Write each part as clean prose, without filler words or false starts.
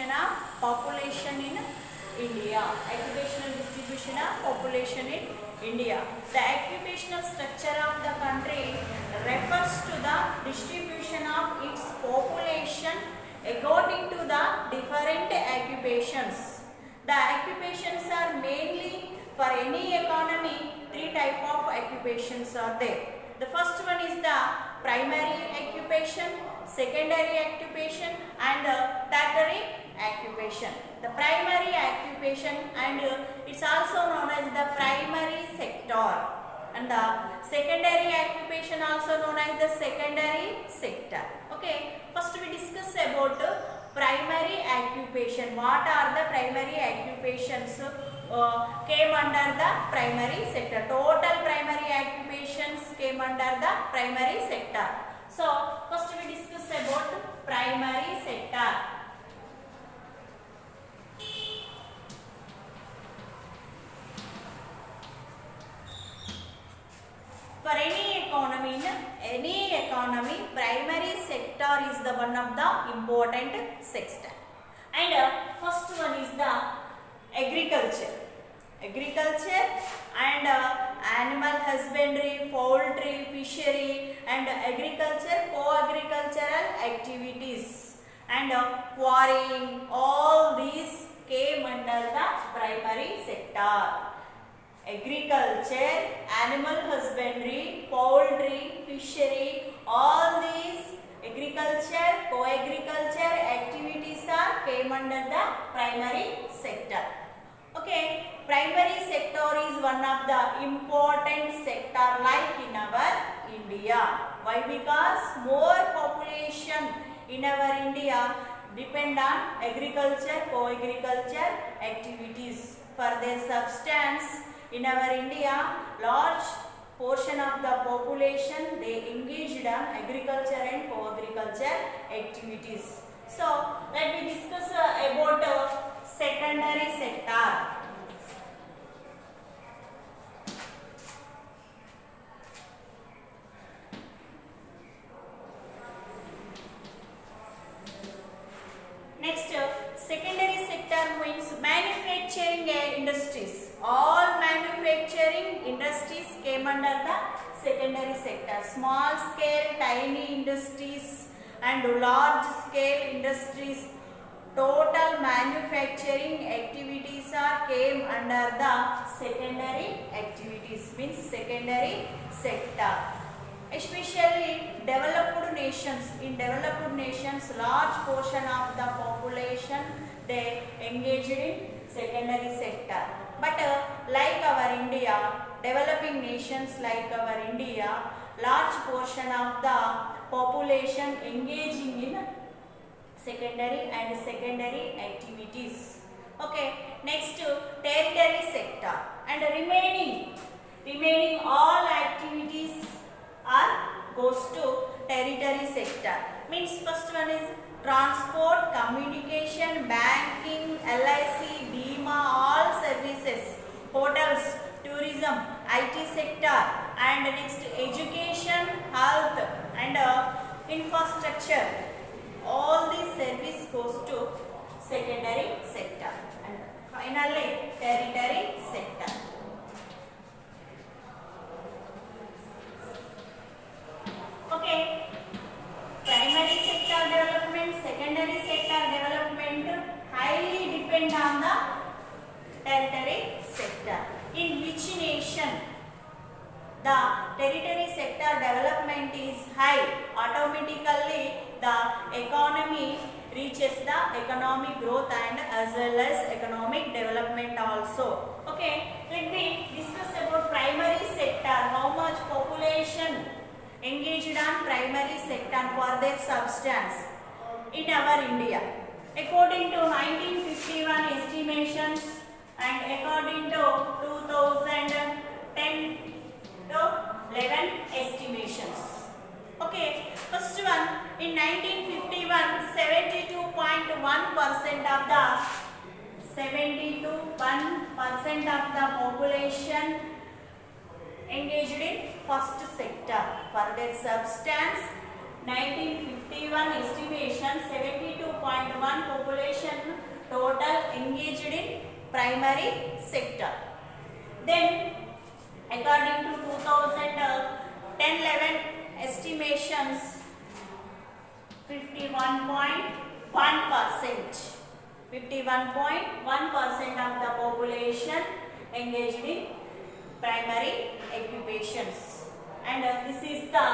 distribution of population in India. Occupational distribution of population in India. The occupational structure of the country refers to the distribution of its population according to the different occupations. The occupations are mainly for any economy. Three type of occupations are there. The first one is the primary occupation, secondary occupation and tertiary occupation. The primary occupation and it's also known as the primary sector, and the secondary occupation also known as the secondary sector. Okay, first we discuss about primary occupation. What are the primary occupations came under the primary sector? Total primary occupations came under the primary sector. So first we discuss about primary sector. For any economy, primary sector is the one of the important sector. And first one is the agriculture. Agriculture and animal husbandry, poultry, fishery and agriculture, co-agricultural activities and quarrying, all these came under the primary sector. Agriculture, animal husbandry, poultry, fishery, all these agriculture, co-agriculture activities are came under the primary sector. Okay, primary sector is one of the important sector like in our India. Why? Because more population in our India depend on agriculture, co-agriculture activities. For their substance, in our India, large portion of the population they engaged on agriculture and co-agriculture activities. So let me discuss about secondary sector. Next, secondary sector means manufacturing industries. All manufacturing industries came under the secondary sector. Small scale, tiny industries and large scale industries. Total manufacturing activities are came under the secondary activities, means secondary sector. Especially developed nations. In developed nations, large portion of the population they engaged in secondary sector. But like our India, developing nations like our India, large portion of the population engaging in secondary and secondary activities. Okay, next tertiary sector and remaining all activities are goes to tertiary sector. Means first one is transport, communication, banking, LIC, Bima, all services, hotels, tourism, IT sector, and next education, health and infrastructure. All these service goes to secondary sector. And finally tertiary sector. Okay, primary sector development, secondary sector development highly depend on the tertiary sector. In which nation the tertiary sector development is high, automatically the economy reaches the economic growth and as well as economic development also. Okay, let me discuss about primary sector. How much population engaged on primary sector for their substance in our India? According to 1951 estimations and according to 2010 to 11 estimations. Okay, first one in 1951, 72% of the population engaged in first sector. For their substance, 1951 estimation 72.1 population total engaged in primary sector. Then according to 2010-11 estimations 51.1% of the population engaged in primary occupations, and this is the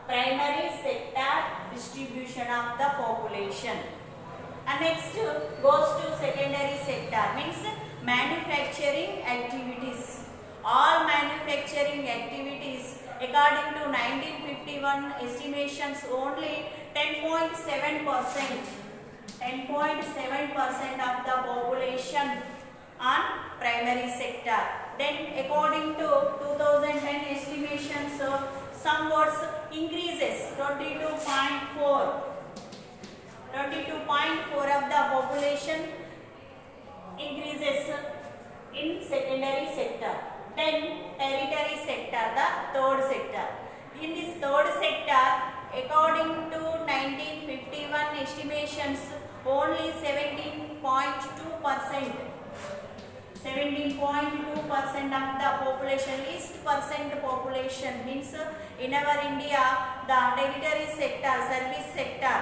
primary sector distribution of the population. And next goes to secondary sector, means manufacturing activities. All manufacturing activities according to 1951 estimations only 10.7% of the population on primary sector. Then according to 2010 estimations somewhat increases 22.4 of the population increases in secondary sector. Then tertiary sector, the third sector. In this third sector, according to 1951 estimations, only 17.2% of the population, least percent population, means in our India the tertiary sector, service sector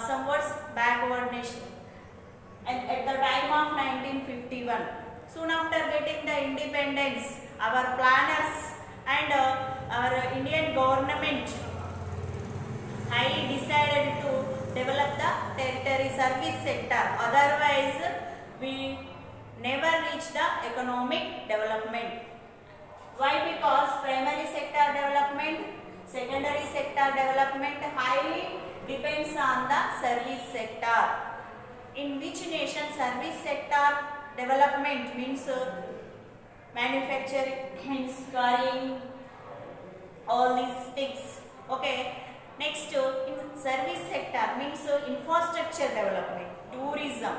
somewhat backward nation. And at the time of 1951, soon after getting the independence, our planners and our Indian government highly decided to develop the tertiary service sector, otherwise we never reach the economic development. Why? Because primary sector development, secondary sector development highly depends on the service sector. In which nation service sector development means manufacturing, means carrying all these things. Okay. Next, in service sector means infrastructure development, tourism,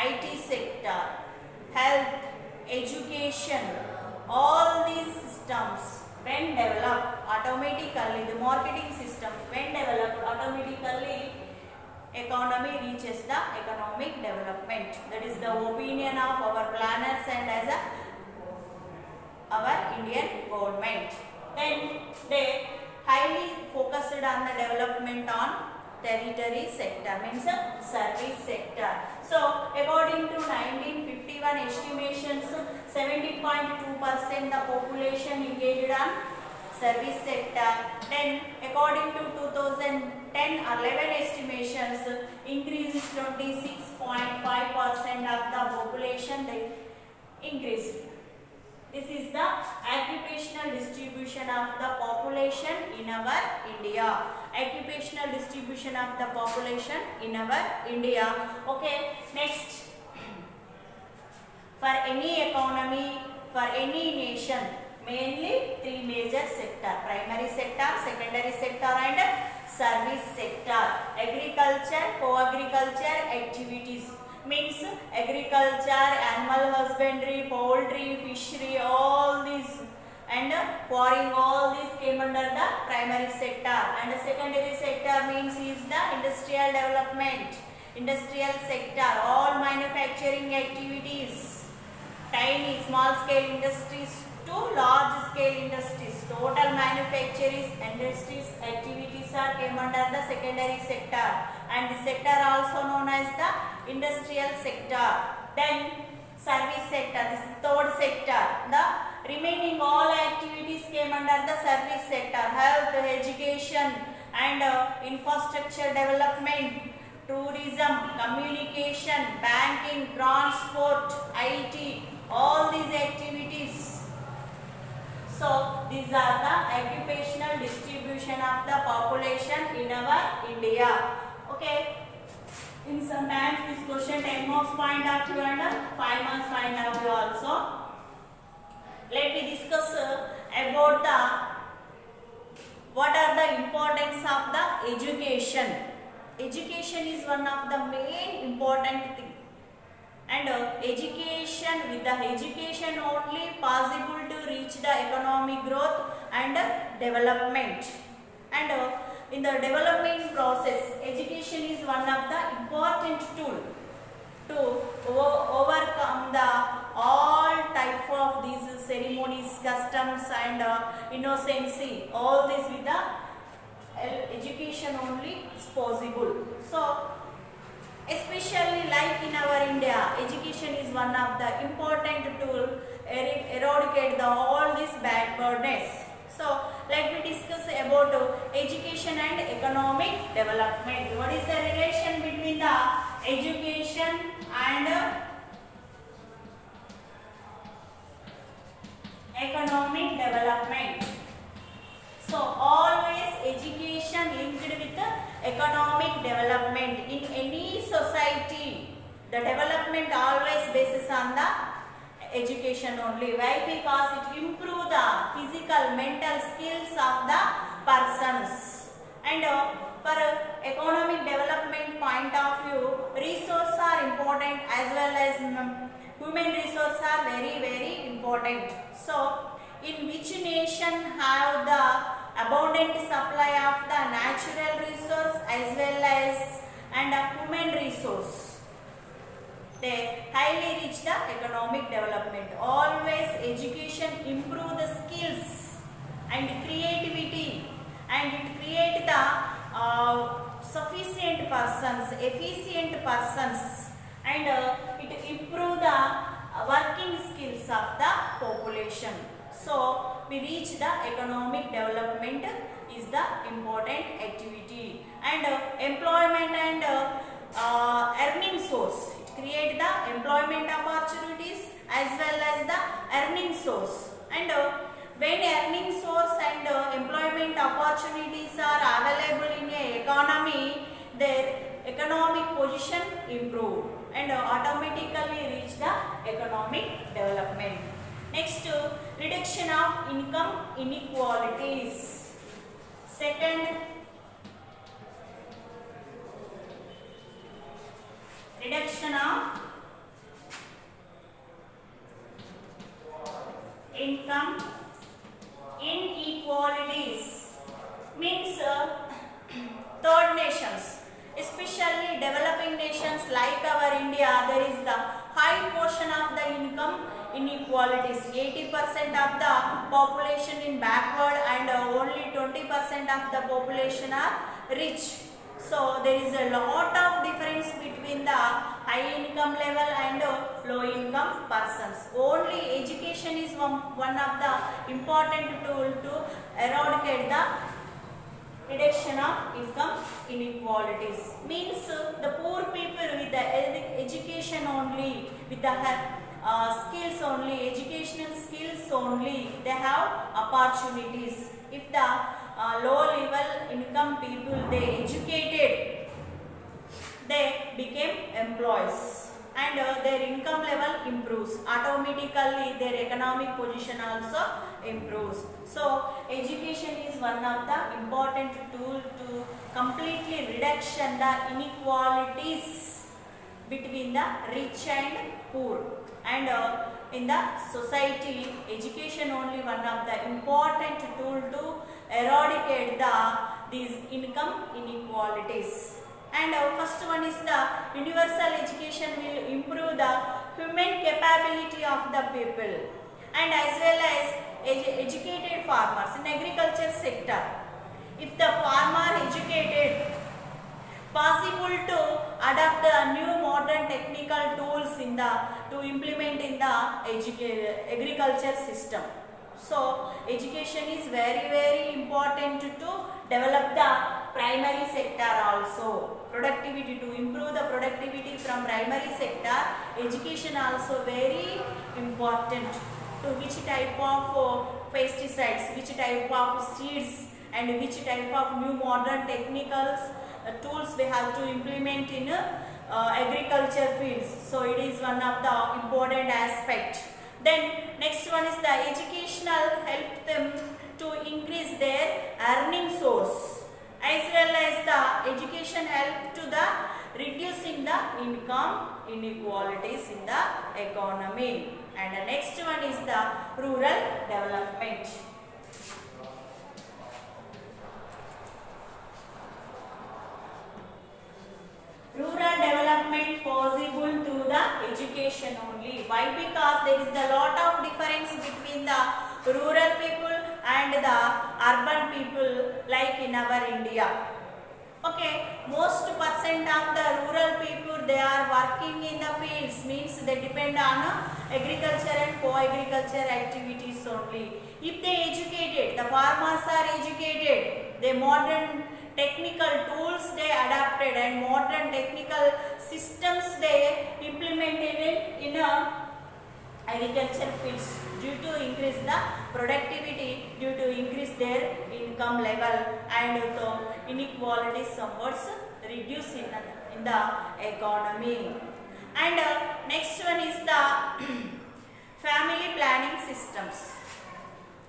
IT sector, health, education, all these systems when developed automatically, the marketing system when developed automatically, economy reaches the economic development. That is the opinion of our planners and as our Indian government. Then they highly focused on the development on tertiary sector, means service sector. So according to 1951 estimations, 70.2% the population engaged on service sector. Then according to 2010-11 estimations, increases 26.5% of the population they increased. This is the occupational distribution of the population in our India. Occupational distribution of the population in our India. Okay, next. For any economy, for any nation, mainly three major sector: primary sector, secondary sector and service sector. Agriculture, co-agriculture activities, means agriculture, animal husbandry, poultry, fishery, all these, and quarrying, all these came under the primary sector. And the secondary sector means is the industrial development, industrial sector, all manufacturing activities, tiny small scale industries to large scale industries, total manufacturing industries activities are came under the secondary sector, and the sector also known as the industrial sector. Then service sector, this is third sector. The remaining all activities came under the service sector: health, education and infrastructure development, tourism, communication, banking, transport, IT, all these activities. So these are the occupational distribution of the population in our India. Okay. In sometimes this question 10 marks point of view and 5 marks point of view also. Let me discuss about the what are the importance of the education. Education is one of the main important thing, and education, with the education only possible to reach the economic growth and development. And in the development process, education is one of the important tool to overcome the all type of these ceremonies, customs and innocency. All this with the education only is possible. So especially like in our India, education is one of the important tool eradicate the all this backwardness. So let me discuss about education and economic development. What is the relation between the education and economic development? So always education linked with economic development in any society. The development always basis on the education only. Why? Because it improve the physical, mental skills of the persons. And for economic development point of view, resources are important as well as human resources are very important. So in which nation have the abundant supply of the natural resource as well as and human resource, they highly reach the economic development. Always education improve the skills and creativity, and it create the sufficient persons, efficient persons, and it improve the working skills of the population. So we reach the economic development is the important activity, and employment and earning source. It create the employment opportunities as well as the earning source, and when earning source and employment opportunities are available in a economy, their economic position improve and automatically reach the economic development. Next, reduction of income inequalities. Second, reduction of income inequalities means third nations, especially developing nations like our India, there is the high portion of the income inequalities. 80% of the population in backward and only 20% of the population are rich. So there is a lot of difference between the high income level and low income persons. Only education is one of the important tool to eradicate the reduction of income inequalities. Means the poor people with the education only, with the skills only, educational skills only, they have opportunities. If the low level income people, they educated, they became employees, and their income level improves. Automatically their economic position also improves. So education is one of the important tool to completely reduction the inequalities between the rich and poor, and in the society, education only one of the important tool to eradicate these income inequalities. And first one is the universal education will improve the human capability of the people, and as well as educated farmers in agriculture sector. If the farmer educated, possible to adapt the new modern technical tools in the to implement in the agriculture system. So education is very important to develop the primary sector also. Productivity, to improve the productivity from primary sector, education also very important. To which type of pesticides, which type of seeds, and which type of new modern technicals tools we have to implement in agriculture fields. So it is one of the important aspect. Then next one is the educational help them to increase their earning source, as well as the education help to the reducing the income inequalities in the economy. And the next one is the rural development. education only. Why? Because there is a lot of difference between the rural people and the urban people, like in our India. Okay, most percent of the rural people, they are working in the fields, means they depend on agriculture and co-agriculture activities only. If they educated, the farmers are educated, the modern technical tools they adapted and modern technical systems they implemented in a agriculture fields due to increase the productivity, due to increase their income level, and the inequality somewhat reduce in the economy. And next one is the family planning systems.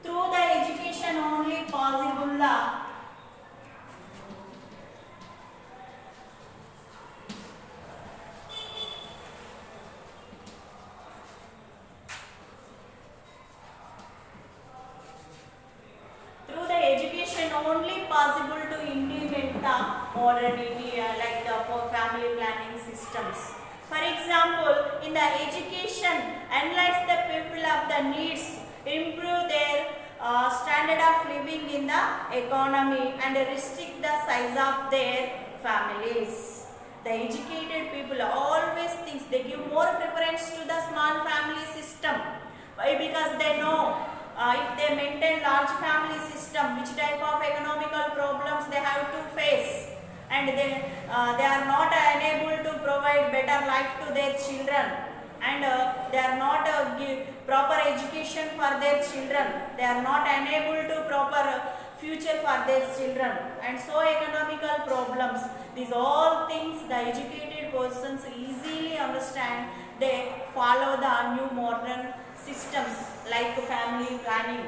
Through the education only possible the education only possible to implement the modern India, like the family planning systems. For example, in the education, analyze the people of the needs, improve their standard of living in the economy, and restrict the size of their families. The educated people always think they give more preference to the small family system. Why? Because they know if they maintain large family system, which type of economical problems they have to face, and they are not unable to provide better life to their children, and they are not give proper education for their children, they are not unable to proper future for their children, and so economical problems. These all things the educated persons easily understand. They follow the new modern systems like family planning,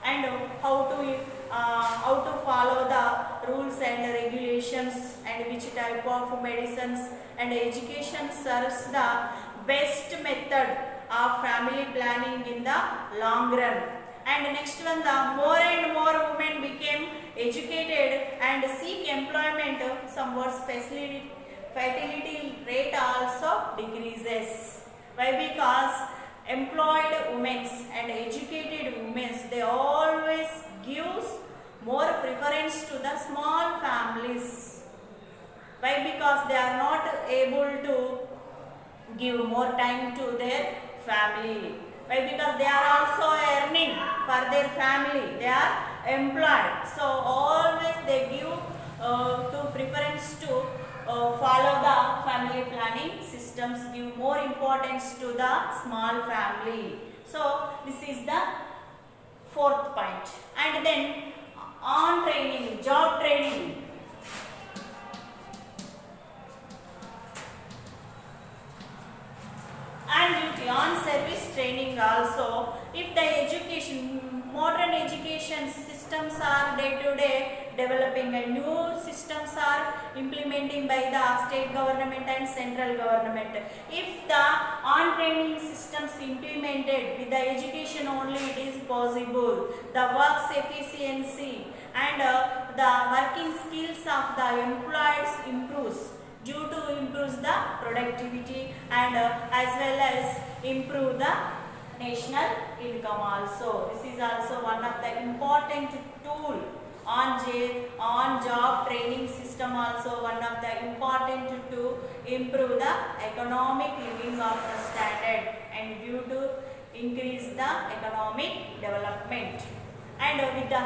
and how to follow the rules and regulations, and which type of medicines, and education serves the best method of family planning in the long run. And next one, the more and more women became educated and seek employment, somewhat fertility rate also decreases. Why? Because employed women and educated women, they always gives more preference to the small families. Why? Because they are not able to give more time to their family. Why? Because they are also earning for their family, they are employed, so always they give to preference to follow the family planning systems, give more importance to the small family. So this is the fourth point. And then on training, job training. And duty on service training also. If the modern education systems are day to day developing, and new systems are implementing by the state government and central government. If the on training systems implemented with the education only, it is possible. The work's efficiency and the working skills of the employees improves, due to improves the productivity, and as well as improve the national income also. This is also one of the important tool on job training system, also one of the important to improve the economic living of the standard, and due to increase the economic development. And with the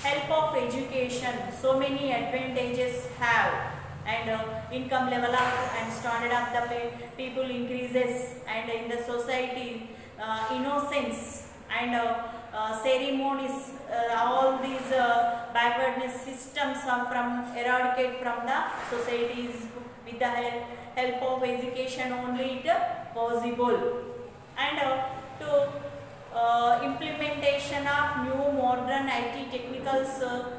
help of education, so many advantages have, and income level up and standard of the people increases, and in the society innocence and ceremonies, all these backwardness systems are eradicate from the societies. With the help of education only it possible. And to implementation of new modern IT technical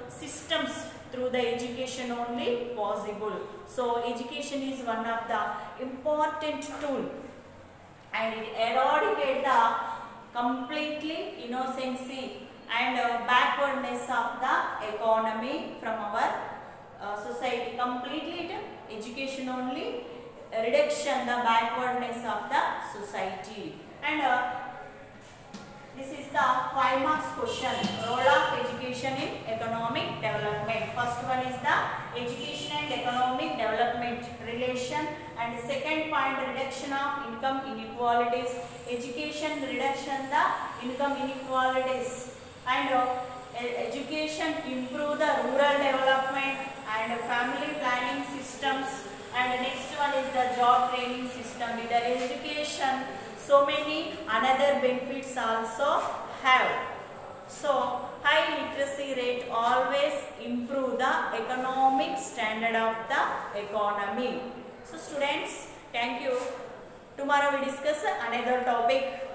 systems through the education only possible. So education is one of the important tool, and it eradicate the completely innocency and backwardness of the economy from our society. Completely education only reduction the backwardness of the society. And this is the 5 marks question. Role of education in economic development. First one is the education and economic development relation, and second point, reduction of income inequalities. Education reduction the income inequalities, and education improve the rural development and family planning systems. And next one is the job training system. With the education, so many another benefits also have. So high literacy rate always improve the economic standard of the economy. So students, thank you. Tomorrow we discuss another topic.